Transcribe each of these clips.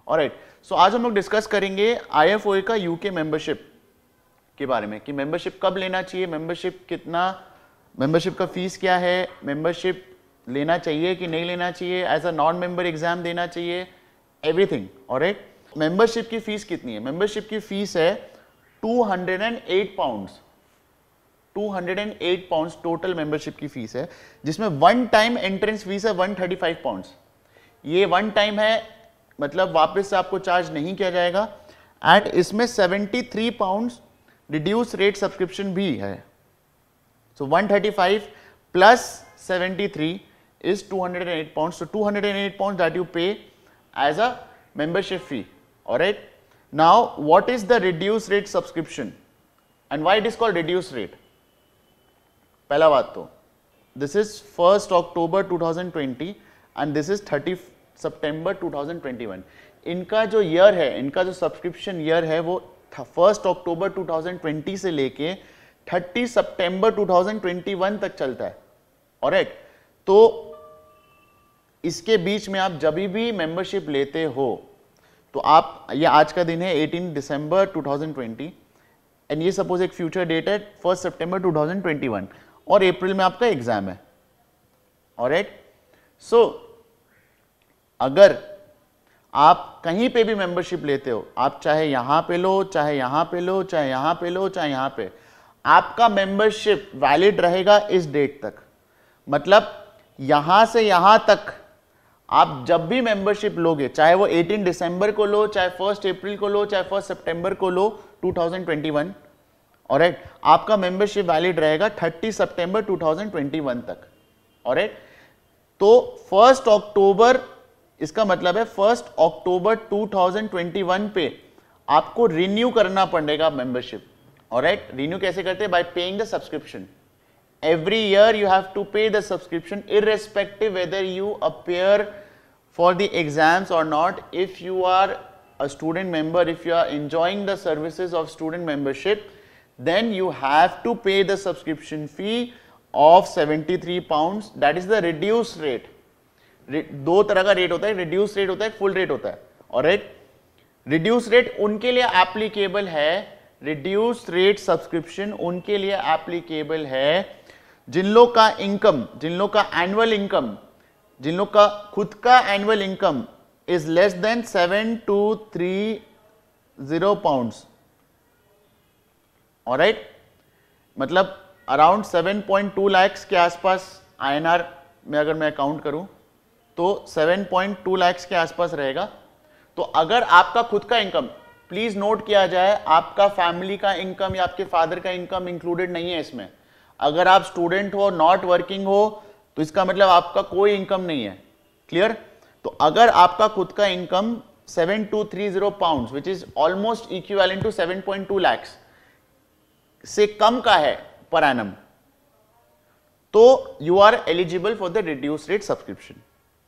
Alright, सो आज हम लोग डिस्कस करेंगे IFOA का यूके मेंबरशिप के बारे में कि मेंबरशिप कब लेना चाहिए, मेंबरशिप कितना, मेंबरशिप का फीस क्या है, मेंबरशिप लेना चाहिए कि नहीं लेना चाहिए, as a non member exam देना चाहिए, एवरीथिंग। ऑलराइट, मेंबरशिप की फीस कितनी है? मेंबरशिप की फीस है 208 पाउंड्स। 208 पाउंड्स टोटल मेंबरशिप की फीस है, जिसमें वन टाइम एंट्रेंस फीस है 135 पाउंड्स। ये वन टाइम है, मतलब वापस से आपको चार्ज नहीं किया जाएगा। एंड इसमें 73 पाउंड्स रिड्यूस रेट सब्सक्रिप्शन भी है। सो 135 plus 73 is 208 pounds. So 208 pounds that you pay as a membership fee. Alright. Now, what is the reduced rate subscription and why it is called reduced rate? पहला बात तो this is 1st October 2020 and this is 30 September 2021. इनका जो year है, इनका जो subscription year है वो 1st October 2020 से लेके 30 September 2021 तक चलता है। ऑलराइट, तो इसके बीच में आप जब भी मेंबरशिप लेते हो तो आप, ये आज का दिन है 18 दिसंबर 2020 एंड ये सपोज एक फ्यूचर डेट है 1 सितंबर 2021 और अप्रैल में आपका एग्जाम है। ऑलराइट, सो अगर आप कहीं पे भी मेंबरशिप लेते हो, आप चाहे यहां पे लो, चाहे यहां पे लो, चाहे यहां पे लो, चाहे यहां पे, आपका मेंबरशिप वैलिड रहेगा इस डेट तक। मतलब यहां से यहां तक आप जब भी मेंबरशिप लोगे, चाहे वो 18 दिसंबर को लो, चाहे 1 अप्रैल को लो, चाहे 1 सितंबर को लो 2021, ऑलराइट, आपका मेंबरशिप वैलिड रहेगा 30 सितंबर 2021 तक। ऑलराइट, तो 1 अक्टूबर, इसका मतलब है 1 अक्टूबर 2021 पे आपको रिन्यू करना पड़ेगा मेंबरशिप। ऑलराइट, रिन्यू कैसे करते हैं? Bye paying the subscription. Every year you have to pay the subscription irrespective whether you appear for the exams or not. If you are a student member, if you are enjoying the services of student membership, then you have to pay the subscription fee of 73 pounds. That is the reduced rate. दो तरह का rate होता है, reduce rate होता है, full rate होता है। Alright, reduce rate उनके लिए एप्लीकेबल है, रिड्यूस रेट सब्सक्रिप्शन उनके लिए एप्लीकेबल है जिन लोग का इनकम, जिन लोग का एनुअल इनकम, जिन लोग का खुद का annual income is less than 7230 pounds. Alright, मतलब अराउंड 7.2 लाख के आसपास INR में अगर मैं काउंट करूं तो 7.2 लाख के आसपास रहेगा। तो अगर आपका खुद का इनकम, प्लीज नोट किया जाए, आपका फैमिली का इनकम या आपके फादर का इनकम इंक्लूडेड नहीं है इसमें। अगर आप स्टूडेंट हो, नॉट वर्किंग हो, तो इसका मतलब आपका कोई इनकम नहीं है। क्लियर? तो अगर आपका खुद का income 7230 pounds which is almost equivalent to 7.2 lakh से कम का है पर एनम, तो you are eligible for the reduce rate subscription.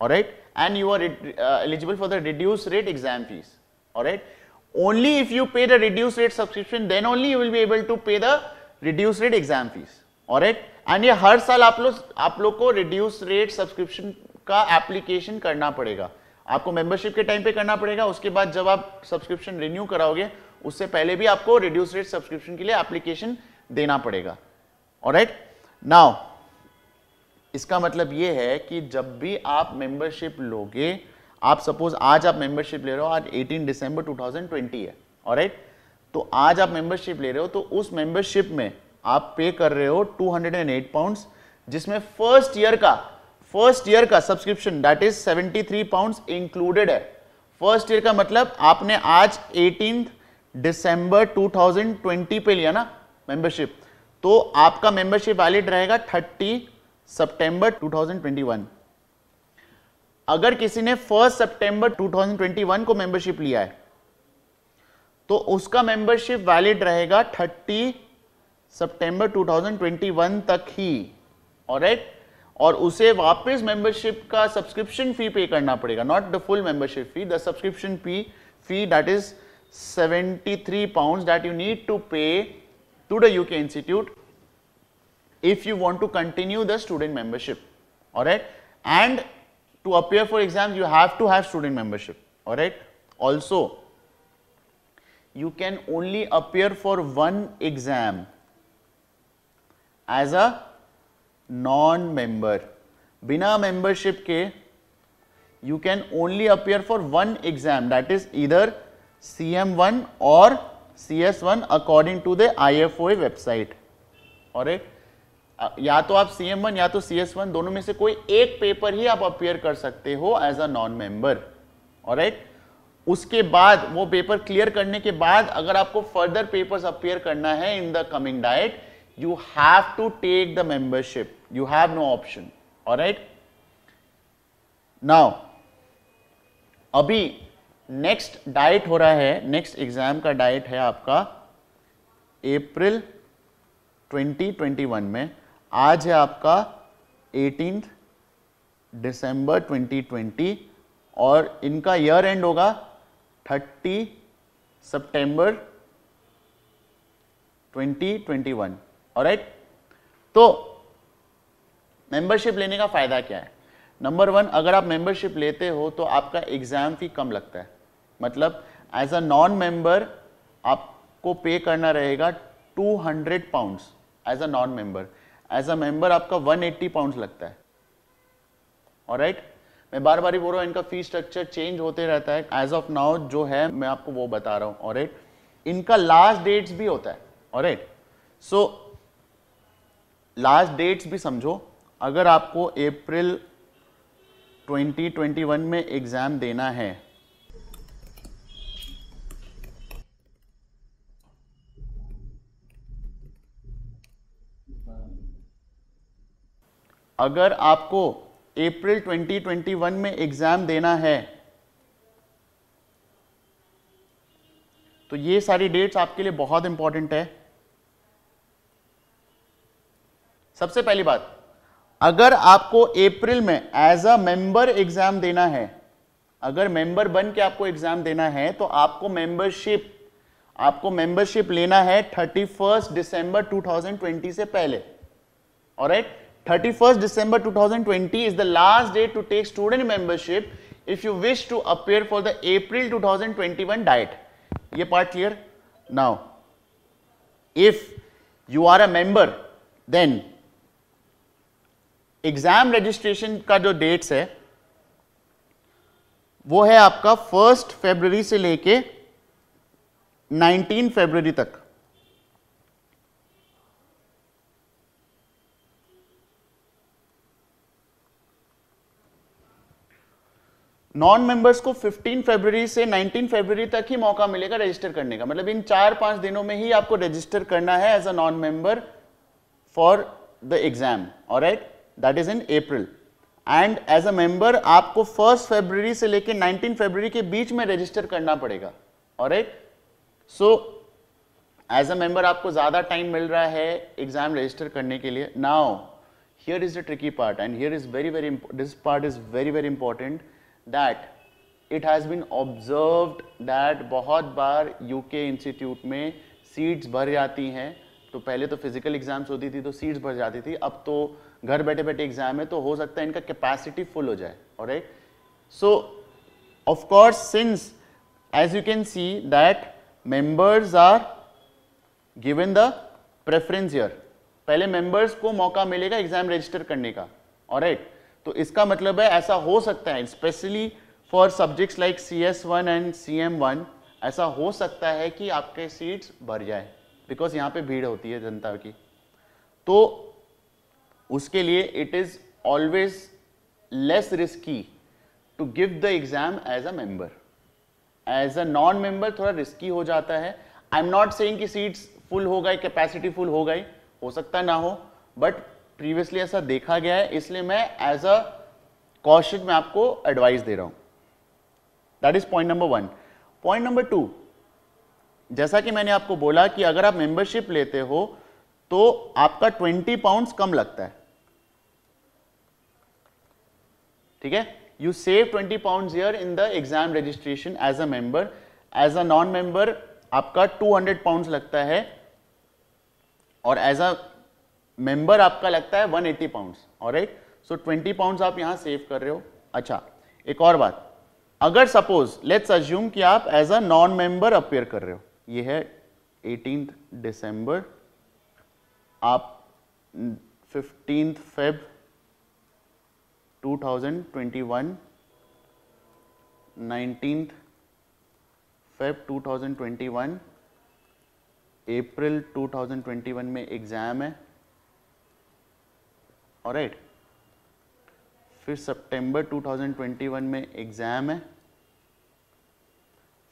Alright, and you are eligible for the reduce rate exam fees. Alright, only if you pay the reduced rate subscription, then only you will be able to pay the reduced rate exam fees. Alright, and ये हर साल आप लोग को reduced rate subscription का application करना पड़ेगा। आपको membership के टाइम पे करना पड़ेगा, उसके बाद जब आप सब्सक्रिप्शन रिन्यू कराओगे उससे पहले भी आपको रिड्यूस रेट सब्सक्रिप्शन के लिए एप्लीकेशन देना पड़ेगा। ऑलराइट, नाउ इसका मतलब ये है कि जब भी आप मेंबरशिप लोगे, आप सपोज आज आप मेंबरशिप ले रहे हो, आज 18 दिसंबर 2020 है। ऑलराइट, तो आज आप मेंबरशिप ले रहे हो तो उस मेंबरशिप में आप पे कर रहे हो 208 पाउंड्स, जिसमें फर्स्ट ईयर का subscription that is 73 pounds included है। फर्स्ट ईयर का मतलब आपने आज 18 दिसंबर 2020 पे लिया ना मेंबरशिप, तो आपका मेंबरशिप वैलिड रहेगा 30 सितंबर 2021। अगर किसी ने 1 सितंबर 2021 को मेंबरशिप लिया है तो उसका मेंबरशिप वैलिड रहेगा 30 सितंबर 2021 तक ही। ऑलराइट, और उसे वापस मेंबरशिप का सब्सक्रिप्शन फी पे करना पड़ेगा, not the full membership fee, the subscription fee that is 73 pounds that you need to pay to the UK institute if you want to continue the student membership. All right, and to appear for exams you have to have student membership. All right, also you can only appear for one exam as a non-member. बिना membership के you can only appear for one exam, that is either CM1 or CS1 according to the IFOA website. Alright, या तो आप CM1 या तो CS1 दोनों में से कोई एक पेपर ही आप अपीयर कर सकते हो as a non member. Alright, उसके बाद वो पेपर क्लियर करने के बाद अगर आपको फर्दर पेपर्स अपीयर करना है in the coming diet, you have to take the membership, you have no option. Alright, now अभी नेक्स्ट डाइट हो रहा है, नेक्स्ट एग्जाम का डाइट है आपका अप्रैल 2021 में. आज है आपका 18 दिसंबर 2020 और इनका ईयर एंड होगा 30 सितंबर 2021. ऑलराइट, तो मेंबरशिप लेने का फायदा क्या है? नंबर 1, अगर आप मेंबरशिप लेते हो तो आपका एग्जाम फी कम लगता है. मतलब एज अ नॉन मेंबर आपको पे करना रहेगा 200 pounds as a non member. As a member आपका 180 पाउंड्स लगता है. ऑलराइट, मैं बार बार ही बोल रहा हूँ, इनका फी स्ट्रक्चर चेंज होते रहता है. एज ऑफ नाउ जो है मैं आपको वो बता रहा हूँ. ऑलराइट, इनका लास्ट डेट्स भी होता है. ऑलराइट, सो लास्ट डेट्स भी समझो. अगर आपको अप्रैल 2021 में एग्जाम देना है, अगर आपको अप्रैल 2021 में एग्जाम देना है तो ये सारी डेट्स आपके लिए बहुत इंपॉर्टेंट है. सबसे पहली बात, अगर आपको अप्रैल में एज अ मेंबर एग्जाम देना है, अगर मेंबर बन के आपको एग्जाम देना है तो आपको मेंबरशिप लेना है 31 दिसंबर 2020 से पहले. Alright, 31 December 2020 is the last date to take student membership if you wish to appear for the April 2021 diet. ये part clear? Now, if you are a member, then exam registration का जो dates है वो है आपका 1 फरवरी से लेके 19 फरवरी तक. नॉन मेंबर्स को 15 फरवरी से 19 फरवरी तक ही मौका मिलेगा रजिस्टर करने का. मतलब इन 4-5 दिनों में ही आपको रजिस्टर करना है as a non member for the exam. Alright, that is in April. And as a member आपको 1 फरवरी से लेकर 19 फरवरी के बीच में रजिस्टर करना पड़ेगा. Alright, so as a member आपको ज्यादा टाइम मिल रहा है एग्जाम रजिस्टर करने के लिए. Now here is the tricky part and here is this part is very important, that it has been observed that बहुत बार यूके इंस्टीट्यूट में सीट्स भर जाती हैं. तो पहले तो फिजिकल एग्जाम्स होती थी तो सीट्स भर जाती थी, अब तो घर बैठे बैठे एग्जाम है तो हो सकता है इनका कैपेसिटी फुल हो जाए. Alright, so of course since as you can see that members are given the preference here. पहले मेंबर्स को मौका मिलेगा एग्जाम रजिस्टर करने का. ऑलराइट, तो इसका मतलब है ऐसा हो सकता है specially for subjects like CS1 and CM1 ऐसा हो सकता है कि आपके सीट्स भर जाए बिकॉज यहाँ पे भीड़ होती है जनता की. तो उसके लिए it is always less risky to give the exam as a member. As a non member थोड़ा रिस्की हो जाता है. आई एम नॉट सेइंग कि सीट्स फुल हो गई, कैपेसिटी फुल हो गई, हो सकता ना हो, बट प्रीवियसली ऐसा देखा गया है, इसलिए मैं एज अ कॉशन में आपको एडवाइस दे रहा हूं. That is point number 1. Point number 2, जैसा कि मैंने आपको बोला कि अगर आप मेंबरशिप लेते हो तो आपका 20 पाउंड्स कम लगता है. ठीक है, you save 20 pounds here in the exam registration as a member. As a non member आपका 200 पाउंड्स लगता है और एज अ मेंबर आपका लगता है 180 पाउंड्स. ऑलराइट, सो 20 पाउंड्स आप यहां सेव कर रहे हो. अच्छा, एक और बात, अगर सपोज लेट्स अज्यूम कि आप as a non member appear कर रहे हो, ये है 18 दिसंबर, आप 15 फेब 2021, 19 फेब 2021, अप्रैल 2021 में एग्जाम है, ऑलराइट, फिर सितंबर 2021 में एग्जाम है,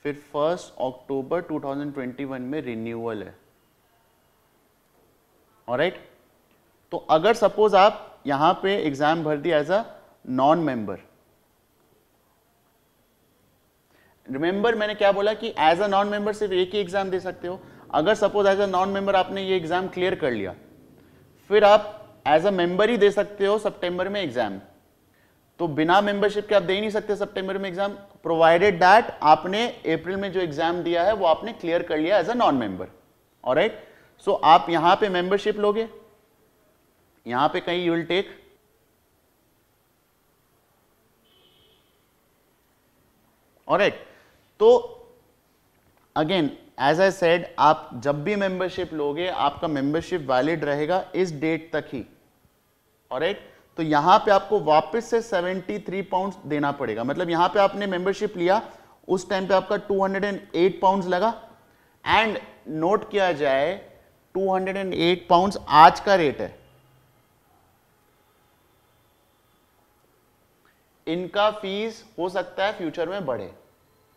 फिर 1 अक्टूबर 2021 में रिन्यूअल है, ऑलराइट। तो अगर सपोज आप यहां पे एग्जाम भर दिया as a non member, remember मैंने क्या बोला कि एज अ नॉन मेंबर सिर्फ एक ही एग्जाम दे सकते हो। अगर suppose as a non member आपने ये एग्जाम क्लियर कर लिया, फिर आप एज अ मेंबर ही दे सकते हो सितंबर में एग्जाम। तो बिना मेंबरशिप के आप दे ही नहीं सकते सितंबर में एग्जाम, प्रोवाइडेड दैट आपने अप्रैल में जो एग्जाम दिया है वो आपने क्लियर कर लिया as a non member, alright. So आप यहां पे मेंबरशिप लोगे, यहां पे कहीं यू विल टेक ऑलराइट। तो अगेन एज आई सेड, आप जब भी मेंबरशिप लोगे आपका मेंबरशिप वैलिड रहेगा इस डेट तक ही, ऑलराइट। तो यहां पे आपको वापस से 73 पाउंड्स देना पड़ेगा, मतलब यहां पे आपने मेंबरशिप लिया उस टाइम पे आपका 208 पाउंड्स लगा, एंड नोट किया जाए 208 पाउंड्स आज का रेट है। इनका फीस हो सकता है फ्यूचर में बढ़े,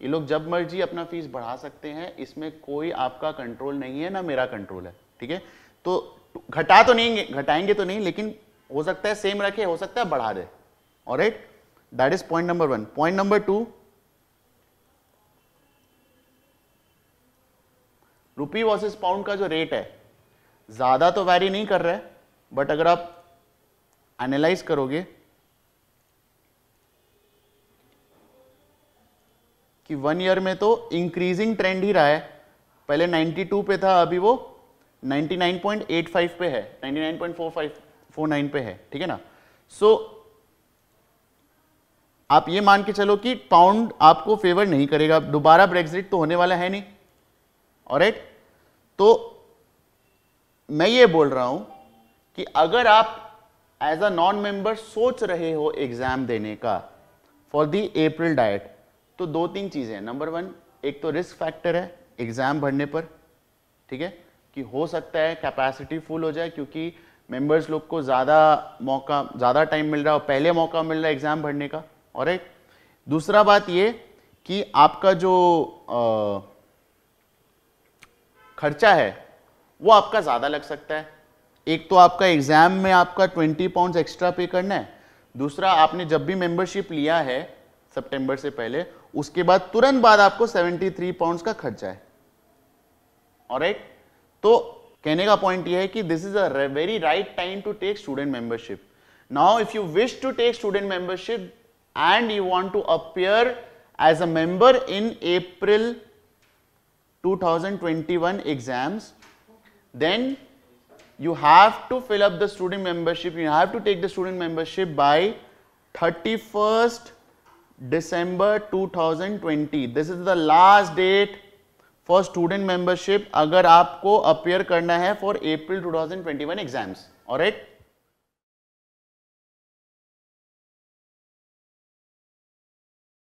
ये लोग जब मर्जी अपना फीस बढ़ा सकते हैं, इसमें कोई आपका कंट्रोल नहीं है, ना मेरा कंट्रोल है, ठीक है। तो घटा तो नहीं, घटाएंगे तो नहीं, लेकिन हो सकता है सेम रखे, हो सकता है बढ़ा दे, alright. That is point number 1। Point number 2, rupee versus pound का जो रेट है ज्यादा तो वैरी नहीं कर रहा है, बट अगर आप एनालाइज करोगे कि 1 ईयर में तो इंक्रीजिंग ट्रेंड ही रहा है, पहले 92 पे था, अभी वो 99.85 पे है, 99.49 पे है, ठीक है ना। सो आप ये मान के चलो कि पाउंड आपको फेवर नहीं करेगा, दोबारा ब्रेक्सिट तो होने वाला है नहीं, ऑलराइट। तो मैं ये बोल रहा हूं कि अगर आप एज अ नॉन मेंबर सोच रहे हो एग्जाम देने का फॉर द अप्रैल डाइट, तो 2-3 चीजें, नंबर 1, एक तो रिस्क फैक्टर है एग्जाम भरने पर, ठीक है, कि हो सकता है कैपेसिटी फुल हो जाए क्योंकि मेंबर्स लोग को ज्यादा टाइम मिल रहा है और पहले मौका मिल रहा है एग्जाम भरने का, ऑलराइट। दूसरा बात ये कि आपका जो खर्चा है वो आपका ज्यादा लग सकता है। एक तो आपका एग्जाम में आपका 20 पाउंड एक्स्ट्रा पे करना है, दूसरा आपने जब भी मेंबरशिप लिया है सितंबर से पहले, उसके बाद तुरंत बाद आपको 73 पाउंड्स का खर्चा है, ऑलराइट। तो कहने का पॉइंट यह है कि this is a very right time to take student membership. Now if you wish to take student membership and you want to appear as a member in April 2021 exams, then you have to fill up the student membership, you have to take the student membership by 31st December 2020. This is the last date for student membership अगर आपको appear करना है for April 2021 exams, alright?